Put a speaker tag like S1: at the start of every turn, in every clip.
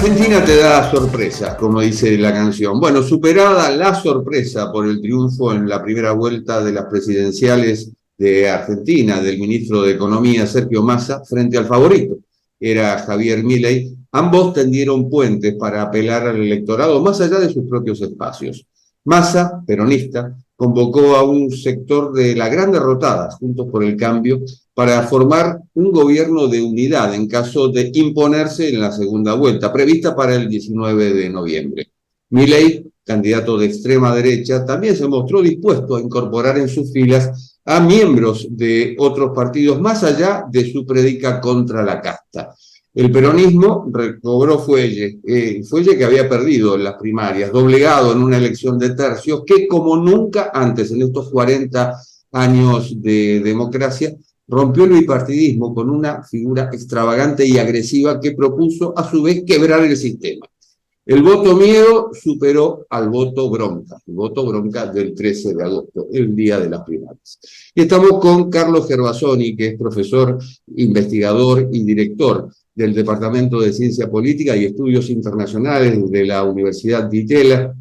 S1: Argentina te da sorpresas, como dice la canción. Bueno, superada la sorpresa por el triunfo en la primera vuelta de las presidenciales de Argentina, del ministro de Economía Sergio Massa, frente al favorito, era Javier Milei, ambos tendieron puentes para apelar al electorado más allá de sus propios espacios. Massa, peronista, convocó a un sector de la gran derrotada, Juntos por el Cambio, para formar un gobierno de unidad en caso de imponerse en la segunda vuelta, prevista para el 19 de noviembre. Milei, candidato de extrema derecha, también se mostró dispuesto a incorporar en sus filas a miembros de otros partidos más allá de su prédica contra la casta. El peronismo recobró fuelle que había perdido en las primarias, doblegado en una elección de tercios que como nunca antes en estos 40 años de democracia rompió el bipartidismo con una figura extravagante y agresiva que propuso a su vez quebrar el sistema. El voto miedo superó al voto bronca, el voto bronca del 13 de agosto, el día de las primarias. Y estamos con Carlos Gervasoni, que es profesor, investigador y director del Departamento de Ciencia Política y Estudios Internacionales de la Universidad de Itela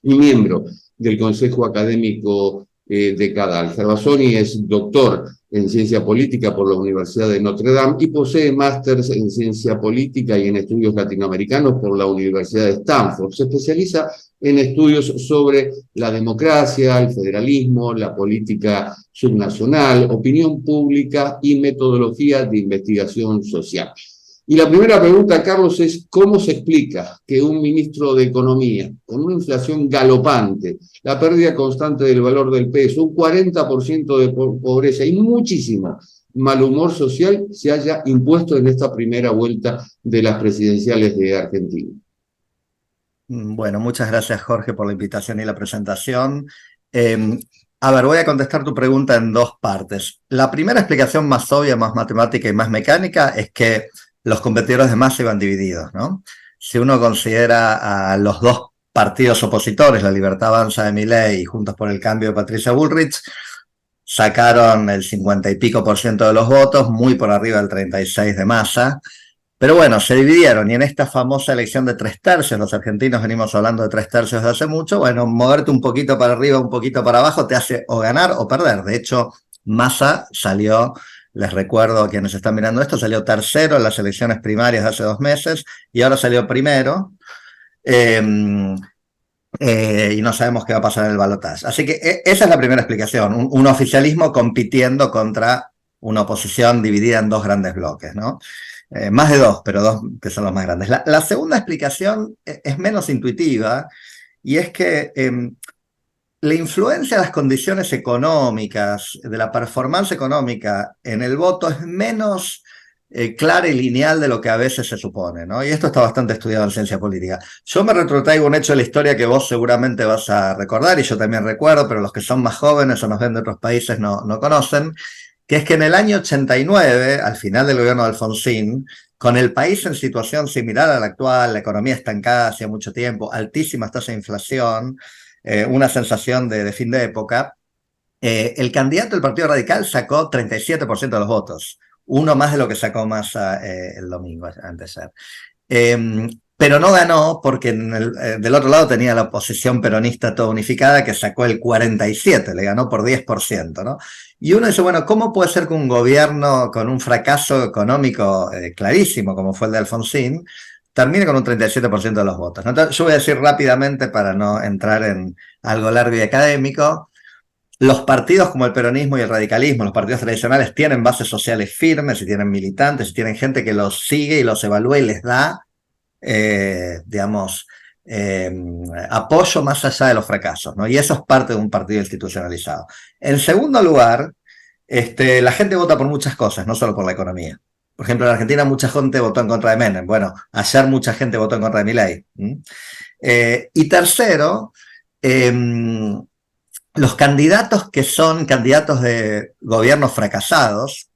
S1: y miembro del Consejo Académico de Cadal. Gervasoni es doctor en Ciencia Política por la Universidad de Notre Dame y posee másters en Ciencia Política y en Estudios Latinoamericanos por la Universidad de Stanford. Se especializa en estudios sobre la democracia, el federalismo, la política subnacional, opinión pública y metodología de investigación social. Y la primera pregunta, Carlos, es ¿cómo se explica que un ministro de Economía, con una inflación galopante, la pérdida constante del valor del peso, un 40% de pobreza y muchísimo mal humor social se haya impuesto en esta primera vuelta de las presidenciales de Argentina?
S2: Bueno, muchas gracias, Jorge, por la invitación y la presentación. A ver, voy a contestar tu pregunta en dos partes. La primera explicación más obvia, más matemática y más mecánica es que los competidores de Massa iban divididos, ¿no? Si uno considera a los dos partidos opositores, La Libertad Avanza de Milei y Juntos por el Cambio de Patricia Bullrich, sacaron el 50 y pico % de los votos, muy por arriba del 36% de Massa. Pero bueno, se dividieron y en esta famosa elección de 3/3, los argentinos venimos hablando de 3/3 desde hace mucho, bueno, moverte un poquito para arriba, un poquito para abajo te hace o ganar o perder. De hecho, Massa salió, les recuerdo a quienes están mirando esto, salió tercero en las elecciones primarias de hace 2 meses y ahora salió primero. Y no sabemos qué va a pasar en el balotaje. Así que esa es la primera explicación, un oficialismo compitiendo contra una oposición dividida en dos grandes bloques, ¿no? Más de dos, pero dos que son los más grandes. La segunda explicación es menos intuitiva y es que la influencia de las condiciones económicas, de la performance económica en el voto es menos clara y lineal de lo que a veces se supone, ¿no? Y esto está bastante estudiado en ciencia política. Yo me retrotraigo un hecho de la historia que vos seguramente vas a recordar y yo también recuerdo, pero los que son más jóvenes o nos ven de otros países no conocen, que es que en el año 89, al final del gobierno de Alfonsín, con el país en situación similar a la actual, la economía estancada hacía mucho tiempo, altísimas tasas de inflación, una sensación de fin de época, el candidato del Partido Radical sacó 37% de los votos, uno más de lo que sacó Massa el domingo, antes de ser. Pero no ganó porque del otro lado tenía la oposición peronista toda unificada que sacó el 47%, le ganó por 10%, ¿no? Y uno dice, bueno, ¿cómo puede ser que un gobierno con un fracaso económico clarísimo como fue el de Alfonsín termine con un 37% de los votos, ¿no? Entonces, yo voy a decir rápidamente para no entrar en algo largo y académico. Los partidos como el peronismo y el radicalismo, los partidos tradicionales, tienen bases sociales firmes y tienen militantes y tienen gente que los sigue y los evalúa y les da apoyo más allá de los fracasos, ¿no? Y eso es parte de un partido institucionalizado. En segundo lugar, la gente vota por muchas cosas, no solo por la economía. Por ejemplo, en Argentina mucha gente votó en contra de Menem. Bueno, ayer mucha gente votó en contra de Milei. Y tercero, los candidatos que son candidatos de gobiernos fracasados,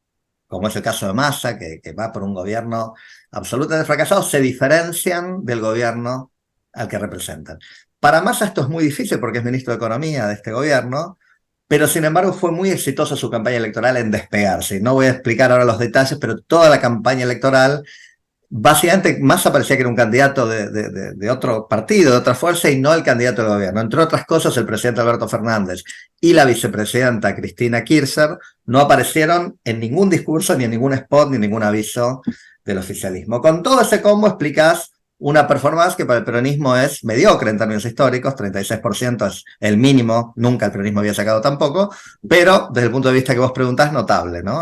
S2: como es el caso de Massa, que va por un gobierno absolutamente fracasado, se diferencian del gobierno al que representan. Para Massa esto es muy difícil porque es ministro de Economía de este gobierno, pero sin embargo fue muy exitosa su campaña electoral en despegarse. No voy a explicar ahora los detalles, pero toda la campaña electoral básicamente Massa parecía que era un candidato de otro partido, de otra fuerza, y no el candidato del gobierno. Entre otras cosas, el presidente Alberto Fernández y la vicepresidenta Cristina Kirchner no aparecieron en ningún discurso, ni en ningún spot, ni en ningún aviso del oficialismo. Con todo ese combo explicás una performance que para el peronismo es mediocre en términos históricos, 36% es el mínimo, nunca el peronismo había sacado tampoco, pero desde el punto de vista que vos preguntás, notable, ¿no?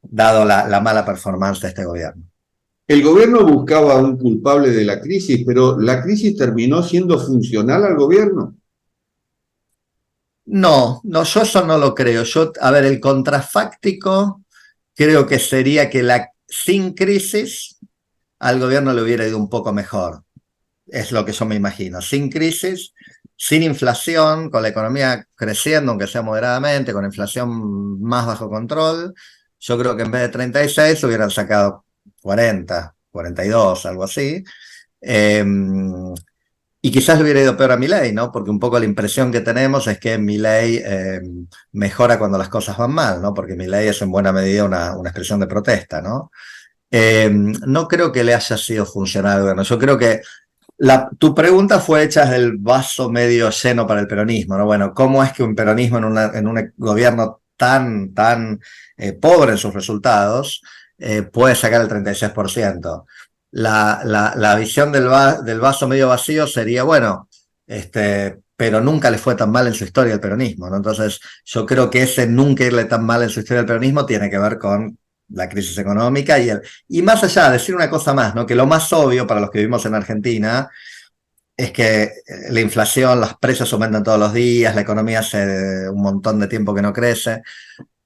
S2: Dado la mala performance de este gobierno.
S1: El gobierno buscaba un culpable de la crisis, pero ¿la crisis terminó siendo funcional al gobierno?
S2: No, yo eso no lo creo. A ver, el contrafáctico creo que sería que sin crisis al gobierno le hubiera ido un poco mejor. Es lo que yo me imagino. Sin crisis, sin inflación, con la economía creciendo, aunque sea moderadamente, con inflación más bajo control, yo creo que en vez de 36 hubieran sacado 40, 42, algo así. Y quizás le hubiera ido peor a Milei, ¿no? Porque un poco la impresión que tenemos es que Milei mejora cuando las cosas van mal, ¿no? Porque Milei es en buena medida una expresión de protesta, ¿no? No creo que le haya sido funcional al gobierno. Yo creo que tu pregunta fue hecha desde el vaso medio lleno para el peronismo, ¿no? Bueno, ¿cómo es que un peronismo en un gobierno tan pobre en sus resultados puede sacar el 36%? La visión del vaso medio vacío sería, bueno, pero nunca le fue tan mal en su historia el peronismo, ¿no? Entonces, yo creo que ese nunca irle tan mal en su historia el peronismo tiene que ver con la crisis económica y más allá, decir una cosa más, ¿no? Que lo más obvio para los que vivimos en Argentina es que la inflación, los precios aumentan todos los días, la economía hace un montón de tiempo que no crece.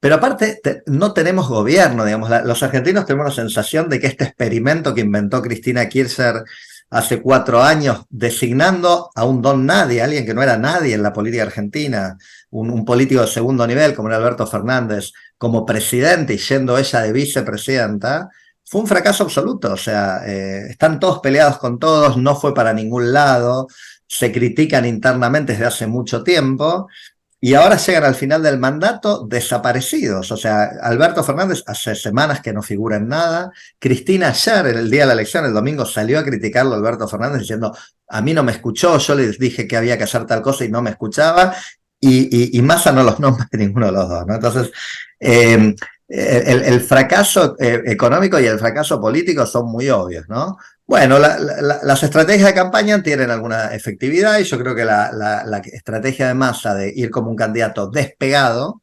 S2: Pero aparte, no tenemos gobierno, digamos. Los argentinos tenemos la sensación de que este experimento que inventó Cristina Kirchner hace 4 años, designando a un don nadie, alguien que no era nadie en la política argentina, un político de segundo nivel como era Alberto Fernández, como presidente y yendo ella de vicepresidenta, fue un fracaso absoluto. O sea, están todos peleados con todos, no fue para ningún lado, se critican internamente desde hace mucho tiempo. Y ahora llegan al final del mandato desaparecidos. O sea, Alberto Fernández hace semanas que no figura en nada. Cristina ayer, el día de la elección, el domingo, salió a criticarlo a Alberto Fernández diciendo, a mí no me escuchó, yo les dije que había que hacer tal cosa y no me escuchaba. Y Massa no los nombra ninguno de los dos, ¿no? Entonces, el fracaso económico y el fracaso político son muy obvios, ¿no? Bueno, las estrategias de campaña tienen alguna efectividad y yo creo que la estrategia de Massa de ir como un candidato despegado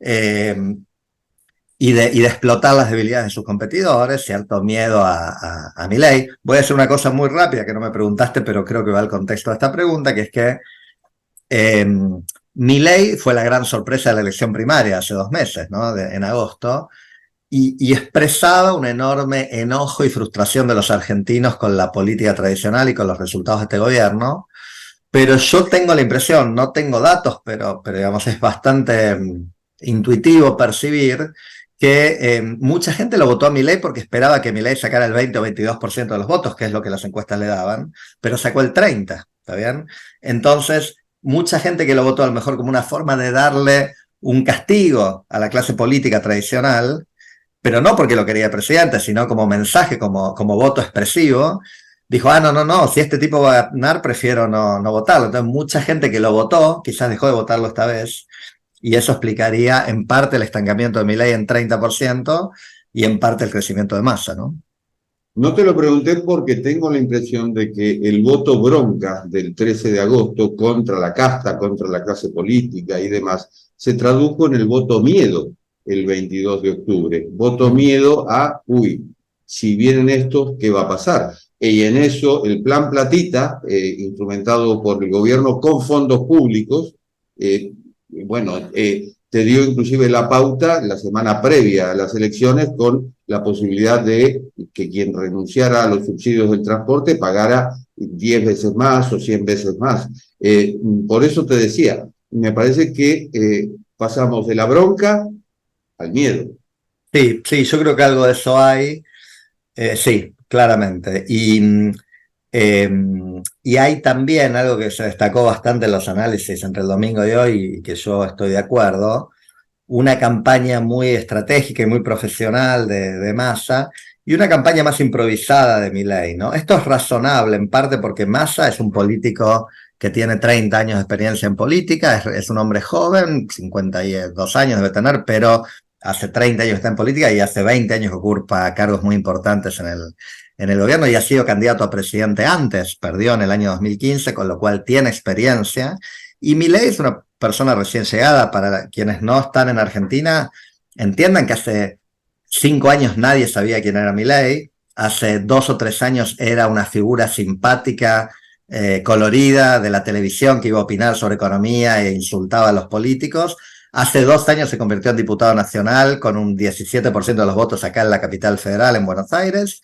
S2: y de explotar las debilidades de sus competidores, cierto miedo a Milei. Voy a hacer una cosa muy rápida que no me preguntaste, pero creo que va al contexto de esta pregunta, que es que Milei fue la gran sorpresa de la elección primaria hace 2 meses, ¿no? En agosto. Y expresaba un enorme enojo y frustración de los argentinos con la política tradicional y con los resultados de este gobierno. Pero yo tengo la impresión, no tengo datos, pero digamos, es bastante intuitivo percibir que mucha gente lo votó a Milei porque esperaba que Milei sacara el 20 o 22% de los votos, que es lo que las encuestas le daban, pero sacó el 30%, ¿está bien? Entonces, mucha gente que lo votó a lo mejor como una forma de darle un castigo a la clase política tradicional, pero no porque lo quería presidente, sino como mensaje, como voto expresivo, dijo, no, si este tipo va a ganar, prefiero no votarlo. Entonces, mucha gente que lo votó, quizás dejó de votarlo esta vez, y eso explicaría en parte el estancamiento de Milei en 30% y en parte el crecimiento de Massa, ¿no?
S1: No te lo pregunté porque tengo la impresión de que el voto bronca del 13 de agosto contra la casta, contra la clase política y demás, se tradujo en el voto miedo el 22 de octubre. Voto miedo a, si vienen estos, ¿qué va a pasar? Y en eso el plan Platita, instrumentado por el gobierno con fondos públicos, te dio inclusive la pauta la semana previa a las elecciones con la posibilidad de que quien renunciara a los subsidios del transporte pagara 10 veces más o 100 veces más. Por eso te decía, me parece que pasamos de la bronca al miedo.
S2: Sí, yo creo que algo de eso hay, sí, claramente. Y hay también algo que se destacó bastante en los análisis entre el domingo y hoy, y que yo estoy de acuerdo, una campaña muy estratégica y muy profesional de Massa, y una campaña más improvisada de Milei, ¿no? Esto es razonable en parte porque Massa es un político que tiene 30 años de experiencia en política, es un hombre joven, 52 años debe tener, pero hace 30 años está en política y hace 20 años que ocupa cargos muy importantes en el gobierno y ha sido candidato a presidente antes, perdió en el año 2015, con lo cual tiene experiencia. Y Milei es una persona recién llegada. Para quienes no están en Argentina, entiendan que hace 5 años nadie sabía quién era Milei. Hace 2 o 3 años era una figura simpática, colorida de la televisión que iba a opinar sobre economía e insultaba a los políticos. Hace 2 años se convirtió en diputado nacional con un 17% de los votos acá en la capital federal, en Buenos Aires.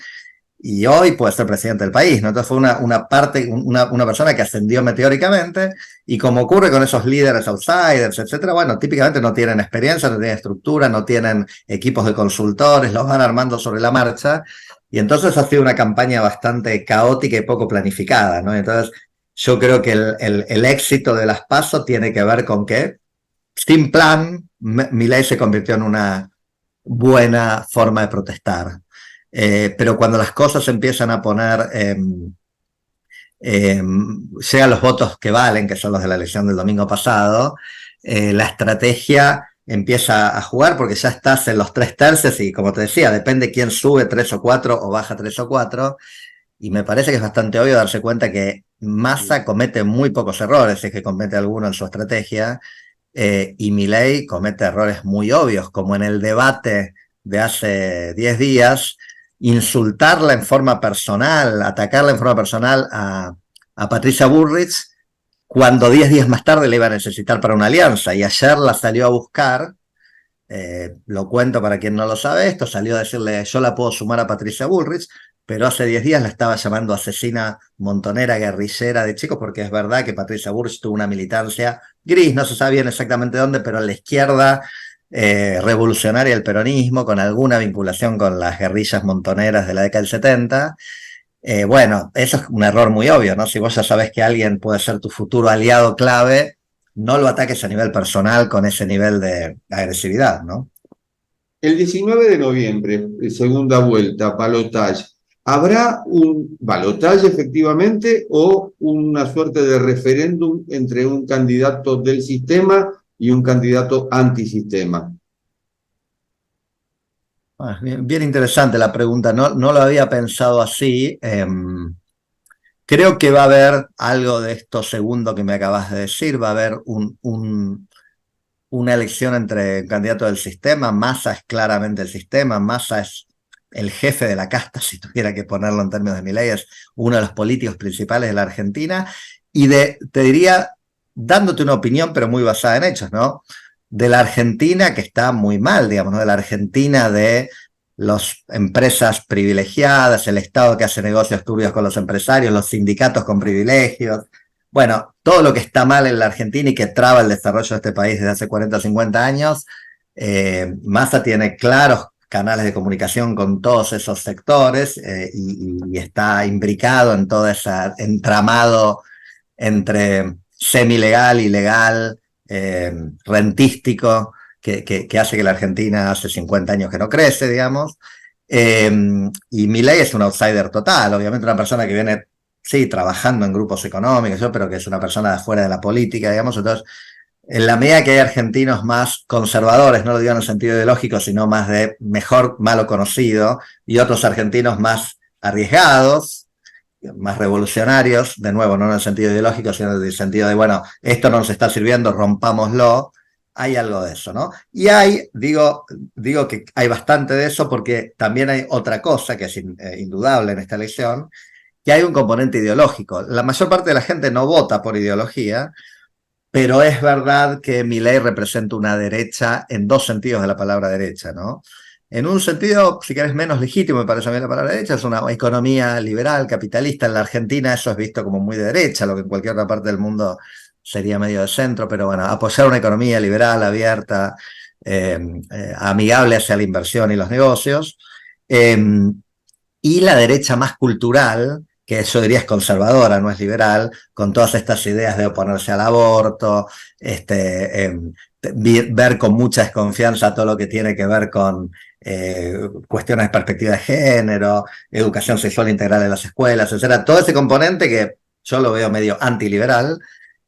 S2: Y hoy puede ser presidente del país, ¿no? Entonces fue una persona que ascendió meteóricamente, y como ocurre con esos líderes outsiders, etcétera, bueno, típicamente no tienen experiencia, no tienen estructura, no tienen equipos de consultores, los van armando sobre la marcha, y entonces ha sido una campaña bastante caótica y poco planificada, ¿no? Entonces yo creo que el éxito de las PASO tiene que ver con que, sin plan, Milei se convirtió en una buena forma de protestar. Pero cuando las cosas empiezan a poner, sean los votos que valen, que son los de la elección del domingo pasado, la estrategia empieza a jugar porque ya estás en los 3/3 y, como te decía, depende quién sube 3 o 4 o baja 3 o 4. Y me parece que es bastante obvio darse cuenta que Massa comete muy pocos errores, si es que comete alguno en su estrategia, y Milei comete errores muy obvios, como en el debate de hace 10 días, insultarla en forma personal, atacarla en forma personal a Patricia Bullrich, cuando 10 días más tarde le iba a necesitar para una alianza, y ayer la salió a buscar. Lo cuento para quien no lo sabe, esto salió a decirle: yo la puedo sumar a Patricia Bullrich, pero hace 10 días la estaba llamando asesina, montonera, guerrillera de chicos, porque es verdad que Patricia Bullrich tuvo una militancia gris, no se sabe bien exactamente dónde, pero en la izquierda revolucionaria del peronismo, con alguna vinculación con las guerrillas montoneras de la década del 70. Bueno, eso es un error muy obvio, ¿no? Si vos ya sabés que alguien puede ser tu futuro aliado clave, no lo ataques a nivel personal con ese nivel de agresividad, ¿no?
S1: El 19 de noviembre, segunda vuelta, balotaje. ¿Habrá un balotaje efectivamente o una suerte de referéndum entre un candidato del sistema y un candidato antisistema?
S2: Bien interesante la pregunta, no lo había pensado así. Creo que va a haber algo de esto segundo que me acabas de decir, va a haber una elección entre candidatos del sistema. Massa es claramente el sistema, Massa es el jefe de la casta, si tuviera que ponerlo en términos de Milei, es uno de los políticos principales de la Argentina, y te diría, dándote una opinión, pero muy basada en hechos, ¿no? De la Argentina que está muy mal, digamos, ¿no? De la Argentina de las empresas privilegiadas, el Estado que hace negocios turbios con los empresarios, los sindicatos con privilegios. Bueno, todo lo que está mal en la Argentina y que traba el desarrollo de este país desde hace 40 o 50 años, Massa tiene claros canales de comunicación con todos esos sectores, y está imbricado en todo ese entramado entre semi-legal y legal, rentístico, que hace que la Argentina hace 50 años que no crece, digamos. Y Milei es un outsider total, obviamente una persona que viene, sí, trabajando en grupos económicos, pero que es una persona de afuera de la política, digamos. Entonces, en la medida que hay argentinos más conservadores, no lo digo en el sentido ideológico, sino más de mejor malo conocido, y otros argentinos más arriesgados, más revolucionarios, de nuevo, no en el sentido ideológico, sino en el sentido de, bueno, esto no nos está sirviendo, rompámoslo. Hay algo de eso, ¿no? Y digo que hay bastante de eso porque también hay otra cosa que es indudable en esta elección, que hay un componente ideológico. La mayor parte de la gente no vota por ideología, pero es verdad que Milei representa una derecha en dos sentidos de la palabra derecha, ¿no? En un sentido, si querés, menos legítimo, me parece a mí la palabra derecha, es una economía liberal, capitalista. En la Argentina eso es visto como muy de derecha, lo que en cualquier otra parte del mundo sería medio de centro, pero bueno, apoyar una economía liberal, abierta, amigable hacia la inversión y los negocios. Y la derecha más cultural, que yo diría es conservadora, no es liberal, con todas estas ideas de oponerse al aborto, ver con mucha desconfianza todo lo que tiene que ver con cuestiones de perspectiva de género, educación sexual integral en las escuelas, etcétera. Todo ese componente que yo lo veo medio antiliberal,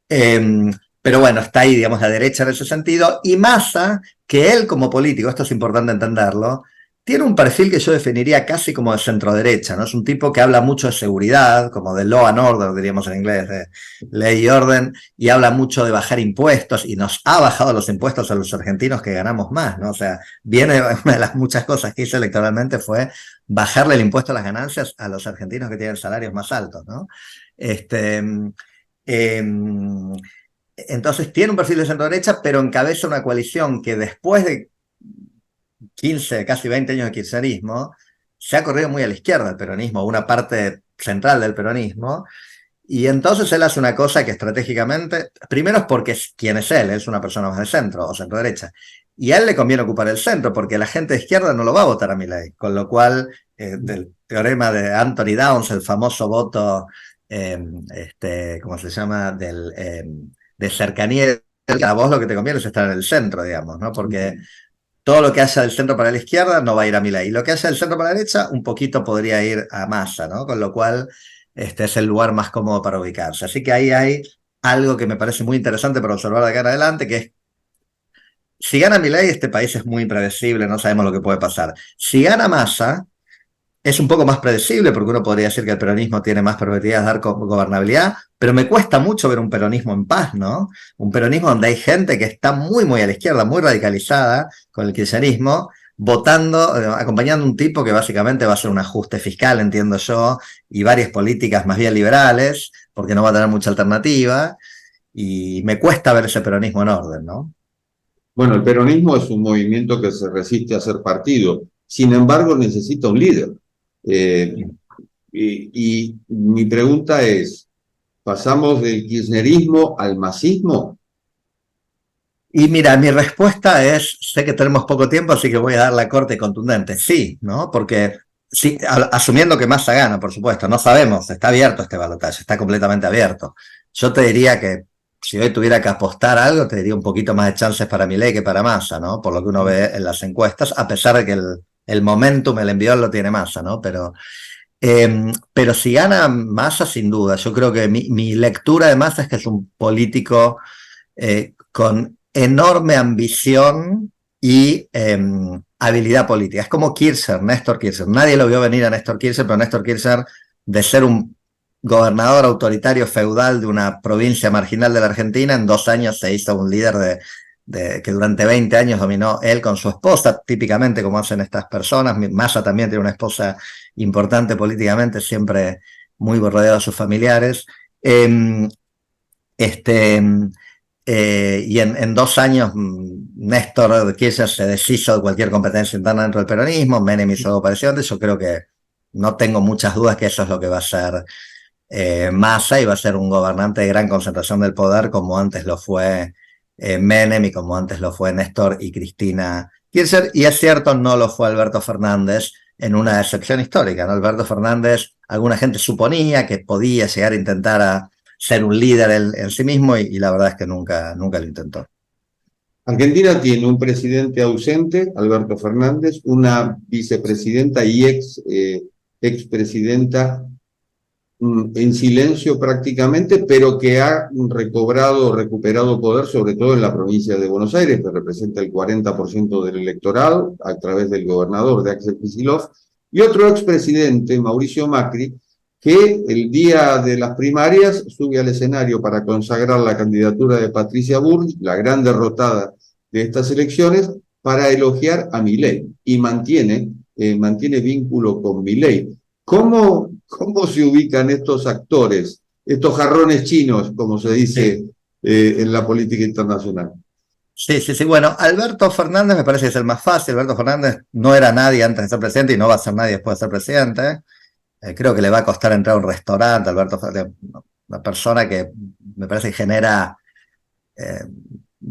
S2: pero bueno, está ahí, digamos, la derecha en ese sentido, y Massa, que él como político, esto es importante entenderlo, tiene un perfil que yo definiría casi como de centro-derecha, ¿no? Es un tipo que habla mucho de seguridad, como de law and order, diríamos en inglés, de ley y orden, y habla mucho de bajar impuestos, y nos ha bajado los impuestos a los argentinos que ganamos más, ¿no? O sea, viene una de las muchas cosas que hizo electoralmente fue bajarle el impuesto a las ganancias a los argentinos que tienen salarios más altos, ¿no? Eh, entonces tiene un perfil de centro-derecha, pero encabeza una coalición que después de 15, casi 20 años de kirchnerismo, se ha corrido muy a la izquierda el peronismo, una parte central del peronismo, y entonces él hace una cosa que estratégicamente, primero es porque quién es él, es una persona más de centro o centro-derecha, y a él le conviene ocupar el centro, porque la gente de izquierda no lo va a votar a Milei, con lo cual, del teorema de Anthony Downs, el famoso voto, ¿cómo se llama?, de cercanía, a vos lo que te conviene es estar en el centro, digamos, ¿no? Porque todo lo que haya del centro para la izquierda no va a ir a Milei. Y lo que haya del centro para la derecha, un poquito podría ir a Massa, ¿no? Con lo cual, este es el lugar más cómodo para ubicarse. Así que ahí hay algo que me parece muy interesante para observar de acá en adelante, que es, si gana Milei, este país es muy impredecible, no sabemos lo que puede pasar. Si gana Massa, es un poco más predecible, porque uno podría decir que el peronismo tiene más probabilidades de dar gobernabilidad, pero me cuesta mucho ver un peronismo en paz, ¿no? Un peronismo donde hay gente que está muy, muy a la izquierda, muy radicalizada con el kirchnerismo, votando, acompañando a un tipo que básicamente va a hacer un ajuste fiscal, entiendo yo, y varias políticas más bien liberales, porque no va a tener mucha alternativa, y me cuesta ver ese peronismo en orden, ¿no?
S1: Bueno, el peronismo es un movimiento que se resiste a ser partido, sin embargo necesita un líder. Eh, y mi pregunta es, ¿pasamos del kirchnerismo al masismo?
S2: Y mira, mi respuesta es, sé que tenemos poco tiempo, así que voy a dar la corte contundente. Sí, ¿no? Porque sí, asumiendo que Massa gana, por supuesto, no sabemos, está abierto este balotaje, está completamente abierto. Yo te diría que si hoy tuviera que apostar algo, te diría un poquito más de chances para Milei que para Massa, ¿no? Por lo que uno ve en las encuestas, a pesar de que el momentum, el envión lo tiene Massa, ¿no? Pero si gana Massa, sin duda, yo creo que mi lectura de Massa es que es un político con enorme ambición y habilidad política. Es como Kirchner, Néstor Kirchner. Nadie lo vio venir a Néstor Kirchner, pero Néstor Kirchner, de ser un gobernador autoritario feudal de una provincia marginal de la Argentina, en 2 años se hizo un líder que durante 20 años dominó él con su esposa, típicamente como hacen estas personas. Massa también tiene una esposa importante políticamente, siempre muy rodeado de sus familiares. Este, y en 2 años Néstor Kirchner se deshizo de cualquier competencia interna dentro del peronismo, Menem hizo algo parecido antes. Yo creo que no tengo muchas dudas que eso es lo que va a ser Massa, y va a ser un gobernante de gran concentración del poder, como antes lo fue Menem y como antes lo fue Néstor y Cristina Kirchner. Y es cierto, no lo fue Alberto Fernández, en una excepción histórica, ¿no? Alberto Fernández, alguna gente suponía que podía llegar a intentar a ser un líder en sí mismo, y la verdad es que nunca lo intentó.
S1: Argentina tiene un presidente ausente, Alberto Fernández, una vicepresidenta y expresidenta en silencio prácticamente, pero que ha recuperado poder, sobre todo en la provincia de Buenos Aires, que representa el 40% del electorado, a través del gobernador de Axel Kicillof, y otro expresidente, Mauricio Macri, que el día de las primarias sube al escenario para consagrar la candidatura de Patricia Bullrich, la gran derrotada de estas elecciones, para elogiar a Milei, y mantiene vínculo con Milei. ¿Cómo se ubican estos actores, estos jarrones chinos, como se dice en la política internacional?
S2: Sí. Bueno, Alberto Fernández me parece que es el más fácil. Alberto Fernández no era nadie antes de ser presidente y no va a ser nadie después de ser presidente. Creo que le va a costar entrar a un restaurante. Alberto Fernández, una persona que me parece que genera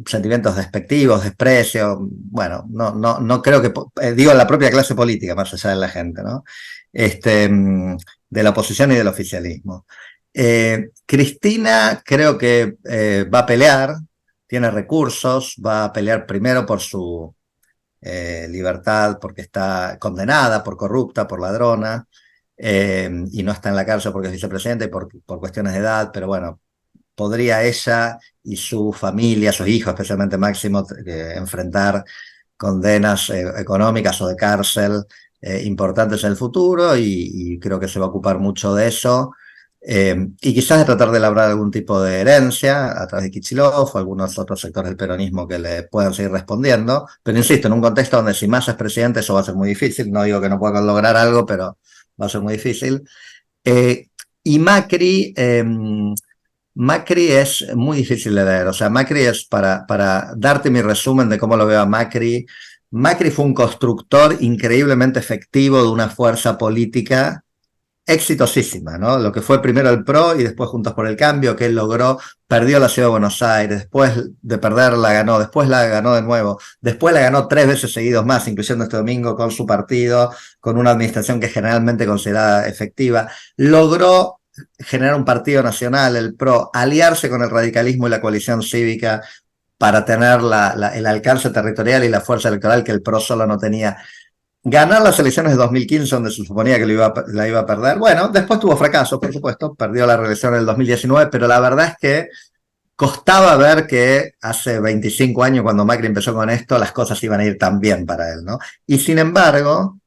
S2: sentimientos despectivos, desprecio, bueno, no creo que, digo, la propia clase política, más allá de la gente, ¿no? De la oposición y del oficialismo. Cristina creo que va a pelear, tiene recursos, va a pelear primero por su libertad, porque está condenada por corrupta, por ladrona, y no está en la cárcel porque es vicepresidenta y por cuestiones de edad, pero bueno, podría ella y su familia, sus hijos, especialmente Máximo, enfrentar condenas económicas o de cárcel importantes en el futuro, y creo que se va a ocupar mucho de eso. Y quizás de tratar de labrar algún tipo de herencia a través de Kicillof o algunos otros sectores del peronismo que le puedan seguir respondiendo. Pero insisto, en un contexto donde si Massa es presidente eso va a ser muy difícil. No digo que no pueda lograr algo, pero va a ser muy difícil. Y Macri es muy difícil de ver. O sea, Macri es, para darte mi resumen de cómo lo veo a Macri, Macri fue un constructor increíblemente efectivo de una fuerza política exitosísima, ¿no? Lo que fue primero el PRO y después Juntos por el Cambio, que él logró, perdió la Ciudad de Buenos Aires, después de perder la ganó, después la ganó de nuevo, después la ganó 3 veces seguidos más, incluyendo este domingo con su partido, con una administración que es generalmente considerada efectiva. Logró generar un partido nacional, el PRO, aliarse con el radicalismo y la coalición cívica para tener el alcance territorial y la fuerza electoral que el PRO solo no tenía. Ganar las elecciones de 2015, donde se suponía que la iba a perder. Bueno, después tuvo fracasos, por supuesto, perdió la reelección en el 2019, pero la verdad es que costaba ver que hace 25 años, cuando Macri empezó con esto, las cosas iban a ir tan bien para él, ¿no? Y sin embargo,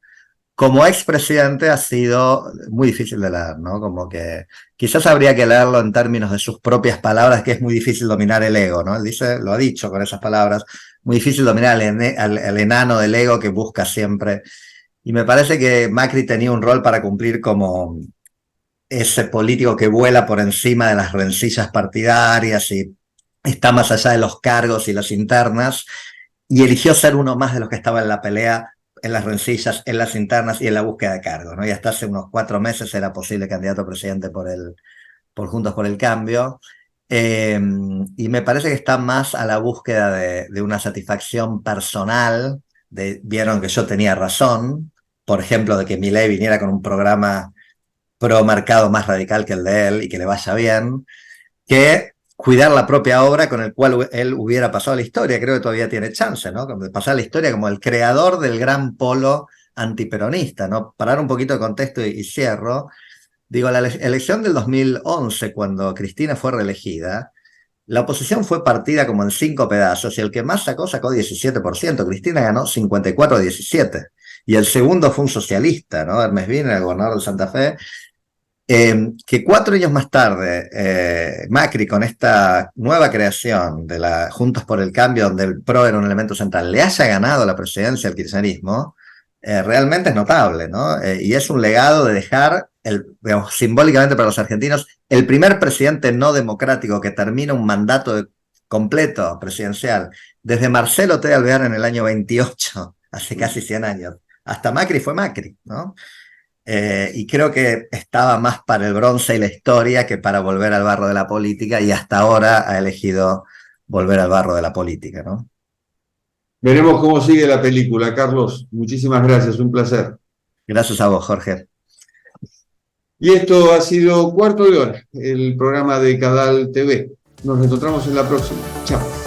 S2: como expresidente ha sido muy difícil de leer, ¿no? Como que quizás habría que leerlo en términos de sus propias palabras, que es muy difícil dominar el ego, ¿no? Él dice, lo ha dicho con esas palabras, muy difícil dominar al enano del ego que busca siempre. Y me parece que Macri tenía un rol para cumplir como ese político que vuela por encima de las rencillas partidarias y está más allá de los cargos y las internas, y eligió ser uno más de los que estaba en la pelea, en las rencillas, en las internas y en la búsqueda de cargos, ¿no? Y hasta hace unos 4 meses era posible candidato a presidente por Juntos por el Cambio. Y me parece que está más a la búsqueda de una satisfacción personal. Vieron que yo tenía razón, por ejemplo, de que Milei viniera con un programa pro mercado más radical que el de él y que le vaya bien, que cuidar la propia obra con el cual él hubiera pasado la historia. Creo que todavía tiene chance, ¿no? De pasar la historia como el creador del gran polo antiperonista, ¿no? Para dar un poquito de contexto y cierro. Digo, la elección del 2011, cuando Cristina fue reelegida, la oposición fue partida como en 5 pedazos y el que más sacó 17%. Cristina ganó 54-17. Y el segundo fue un socialista, ¿no? Hermes Wiener, el gobernador de Santa Fe, que 4 años más tarde, Macri, con esta nueva creación de la Juntos por el Cambio, donde el PRO era un elemento central, le haya ganado la presidencia al kirchnerismo, realmente es notable, ¿no? Y es un legado de dejar, digamos, simbólicamente para los argentinos, el primer presidente no democrático que termina un mandato completo presidencial, desde Marcelo T. Alvear en el año 28, hace casi 100 años, hasta Macri fue Macri, ¿no? Y creo que estaba más para el bronce y la historia que para volver al barro de la política, y hasta ahora ha elegido volver al barro de la política, ¿no?
S1: Veremos cómo sigue la película, Carlos. Muchísimas gracias, un placer.
S2: Gracias a vos, Jorge.
S1: Y esto ha sido Cuarto de Hora, el programa de Cadal TV. Nos encontramos en la próxima. Chao.